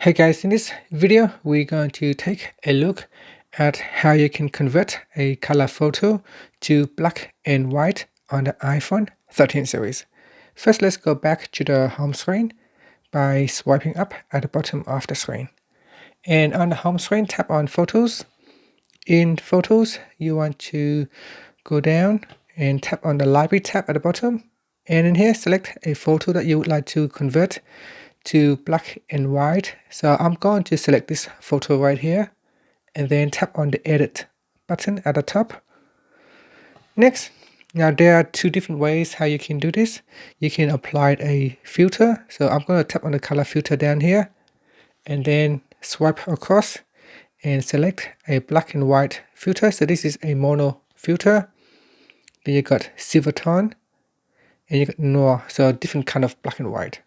Hey guys, in this video, we're going to take a look at how you can convert a color photo to black and white on the iPhone 13 series. First, let's go back to the home screen by swiping up at the bottom of the screen. And on the home screen, tap on Photos. In Photos, you want to go down and tap on the Library tab at the bottom. And in here, select a photo that you would like to convert to black and white. So I'm going to select this photo right here and then tap on the Edit button at the top. Next, now there are two different ways how you can do this. You can apply a filter. So I'm going to tap on the color filter down here and then swipe across and select a black and white filter. So this is a mono filter. Then you got silver tone and you got noir, so different kind of black and white.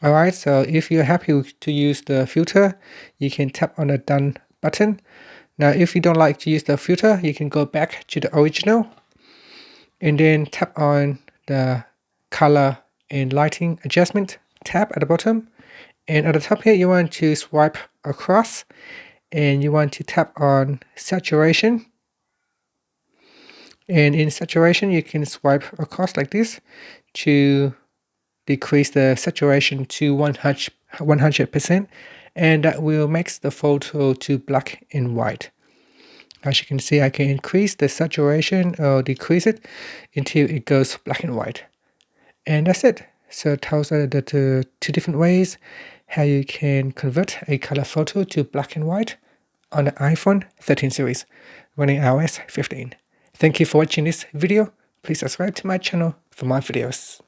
Alright, so if you're happy to use the filter, you can tap on the Done button. Now, if you don't like to use the filter, you can go back to the original and then tap on the Color and Lighting Adjustment tab at the bottom. And at the top here, you want to swipe across and you want to tap on Saturation. And in Saturation, you can swipe across like this to decrease the saturation to 100%, and that will make the photo to black and white. As you can see, I can increase the saturation or decrease it until it goes black and white. And that's it. So those are the two different ways how you can convert a color photo to black and white on the iPhone 13 series running iOS 15. Thank you for watching this video. Please subscribe to my channel for more videos.